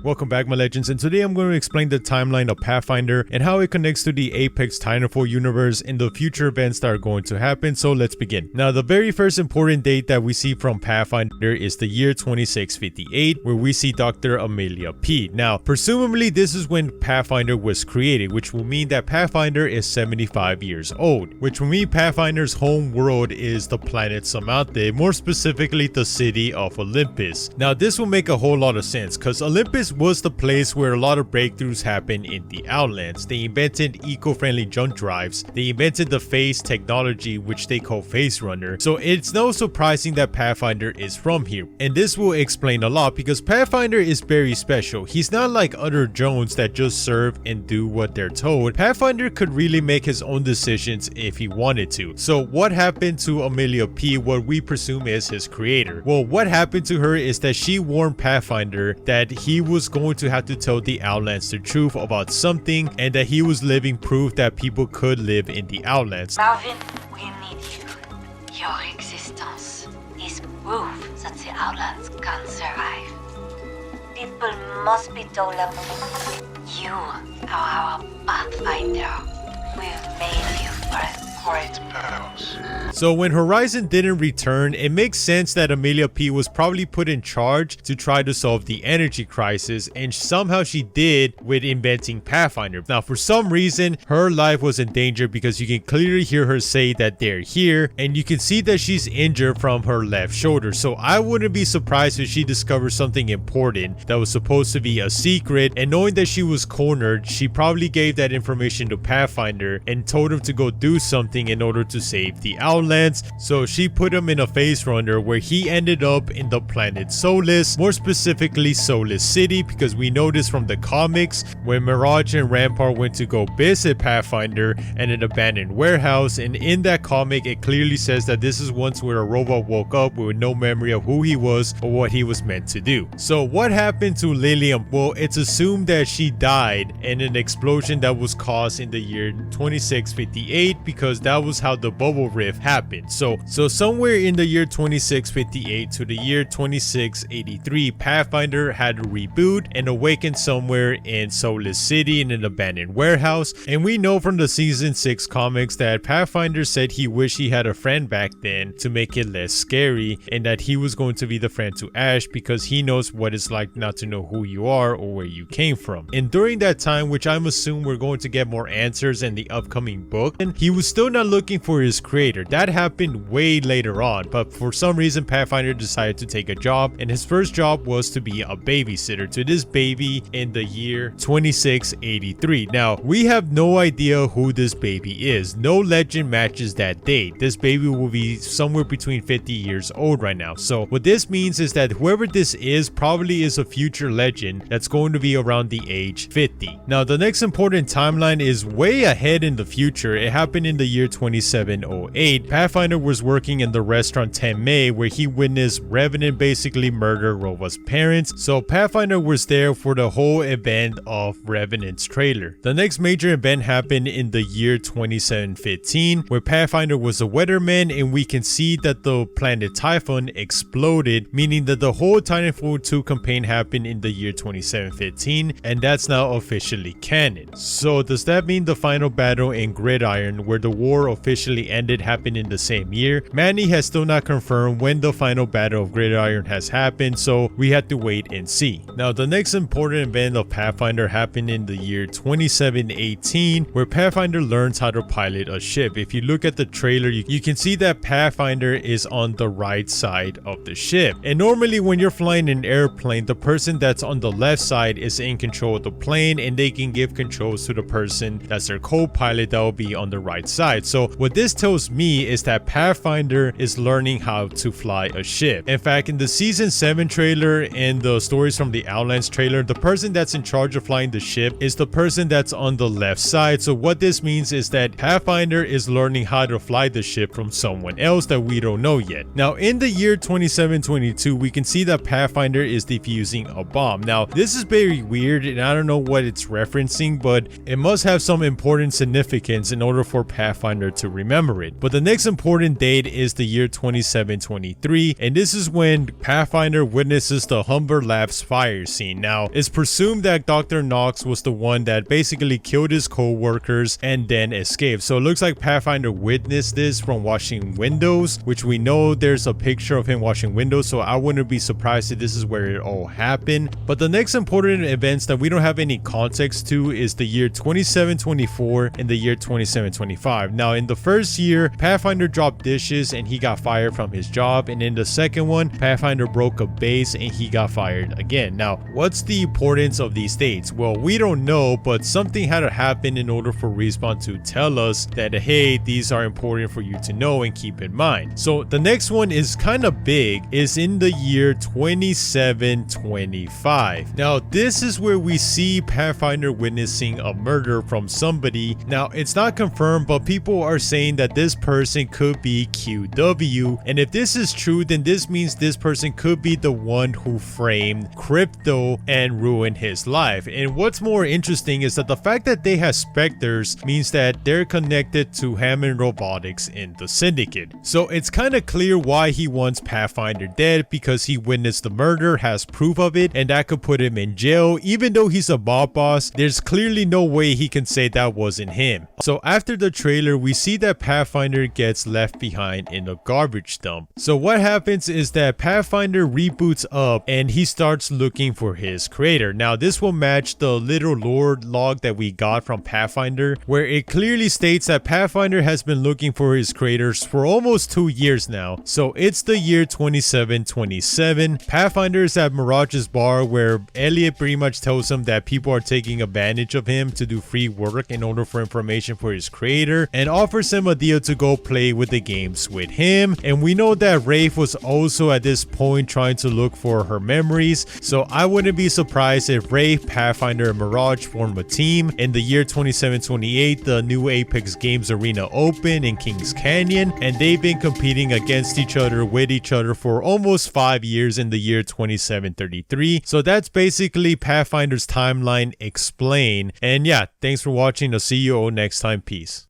Welcome back, my legends, and today I'm going to explain the timeline of Pathfinder and how it connects to the Apex Titanfall universe and the future events that are going to happen. So let's begin. Now, the very first important date that we see from Pathfinder is the year 2658, where we see Dr. Amelia P. Now, presumably this is when Pathfinder was created, which will mean that Pathfinder is 75 years old, which will mean Pathfinder's home world is the planet Samantha, more specifically the city of Olympus. Now, this will make a whole lot of sense because Olympus was the place where a lot of breakthroughs happened in the Outlands. They invented eco-friendly jump drives. They invented the phase technology, which they call Phase Runner. So it's no surprising that Pathfinder is from here. And this will explain a lot because Pathfinder is very special. He's not like other drones that just serve and do what they're told. Pathfinder could really make his own decisions if he wanted to. So what happened to Amelia P, what we presume is his creator? Well, what happened to her is that she warned Pathfinder that he was going to have to tell the Outlands the truth about something, and that he was living proof that people could live in the Outlands. Marvin, we need you. Your existence is proof that the Outlands can survive. People must be told about you are our Pathfinder. We've made you for a great purpose. So when Horizon didn't return, it makes sense that Amelia P was probably put in charge to try to solve the energy crisis, and somehow she did with inventing Pathfinder. Now, for some reason, her life was in danger because you can clearly hear her say that they're here, and you can see that she's injured from her left shoulder. So I wouldn't be surprised if she discovers something important that was supposed to be a secret, and knowing that she was cornered, she probably gave that information to Pathfinder and told him to go do something in order to save the Outlands. So she put him in a phase runner where he ended up in the planet Solus, more specifically Solus City, because we know this from the comics when Mirage and Rampart went to go visit Pathfinder in an abandoned warehouse, and in that comic it clearly says that this is once where a robot woke up with no memory of who he was or what he was meant to do. So what happened to Lilium? Well, it's assumed that she died in an explosion that was caused in the year 2658, because that was how the bubble rift happened. So somewhere in the year 2658 to the year 2683, Pathfinder had to reboot and awaken somewhere in Solus City in an abandoned warehouse. And we know from the season 6 comics that Pathfinder said he wished he had a friend back then to make it less scary, and that he was going to be the friend to Ash because he knows what it's like not to know who you are or where you came from. And during that time, which I'm assuming we're going to get more answers in the upcoming book, and he was still not looking for his creator. That happened way later on, but for some reason Pathfinder decided to take a job, and his first job was to be a babysitter to this baby in the year 2683. Now, we have no idea who this baby is. No legend matches that date. This baby will be somewhere between 50 years old right now. So what this means is that whoever this is probably is a future legend that's going to be around the age 50. Now, the next important timeline is way ahead in the future. It happened in the year 2708. Pathfinder was working in the restaurant 10 May, where he witnessed Revenant basically murder Rova's parents. So Pathfinder was there for the whole event of Revenant's trailer. The next major event happened in the year 2715, where Pathfinder was a weatherman, and we can see that the planet Typhon exploded, meaning that the whole Titanfall 2 campaign happened in the year 2715, and that's now officially canon. So does that mean the final battle in Gridiron, where the war officially ended, happened in the same year? Manny has still not confirmed when the final battle of Gridiron has happened, so we have to wait and see. Now, the next important event of Pathfinder happened in the year 2718, where Pathfinder learns how to pilot a ship. If you look at the trailer, you can see that Pathfinder is on the right side of the ship. And normally when you're flying an airplane, the person that's on the left side is in control of the plane, and they can give controls to the person that's their co-pilot that will be on the right side. So what this tells me is that Pathfinder is learning how to fly a ship. In fact, in the season 7 trailer and the stories from the Outlands trailer, the person that's in charge of flying the ship is the person that's on the left side. So what this means is that Pathfinder is learning how to fly the ship from someone else that we don't know yet. Now, in the year 2722, we can see that Pathfinder is defusing a bomb. Now, this is very weird, and I don't know what it's referencing, but it must have some important significance in order for Pathfinder Pathfinder to remember it. But the next important date is the year 2723, and this is when Pathfinder witnesses the Humber Labs fire scene. Now, it's presumed that Dr. Knox was the one that basically killed his co-workers and then escaped. So it looks like Pathfinder witnessed this from washing windows, which we know there's a picture of him washing windows, so I wouldn't be surprised if this is where it all happened. But the next important events that we don't have any context to is the year 2724 and the year 2725. Now, in the first year, Pathfinder dropped dishes and he got fired from his job, and in the second one, Pathfinder broke a base and he got fired again. Now, what's the importance of these dates? Well, we don't know, but something had to happen in order for Respawn to tell us that, hey, these are important for you to know and keep in mind. So the next one is kind of big, is in the year 2725. Now, this is where we see Pathfinder witnessing a murder from somebody. Now, it's not confirmed, but people are saying that this person could be QW, and if this is true, then this means this person could be the one who framed Crypto and ruined his life. And what's more interesting is that the fact that they have specters means that they're connected to Hammond Robotics in the Syndicate. So it's kind of clear why he wants Pathfinder dead, because he witnessed the murder, has proof of it, and that could put him in jail. Even though he's a mob boss, there's clearly no way he can say that wasn't him. So after the trailer, we see that Pathfinder gets left behind in a garbage dump. So what happens is that Pathfinder reboots up and he starts looking for his creator. Now, this will match the little lore log that we got from Pathfinder, where it clearly states that Pathfinder has been looking for his creators for almost 2 years now. So it's the year 2727. Pathfinder is at Mirage's bar, where Elliot pretty much tells him that people are taking advantage of him to do free work in order for information for his creator, and offers him a deal to go play with the games with him. And we know that Rafe was also at this point trying to look for her memories, so I wouldn't be surprised if Rafe, Pathfinder, and Mirage form a team. In the year 2728, the new Apex Games Arena opened in Kings Canyon, and they've been competing against each other with each other for almost 5 years in the year 2733. So that's basically Pathfinder's timeline explained. And yeah, thanks for watching. I'll see you all next time. Peace.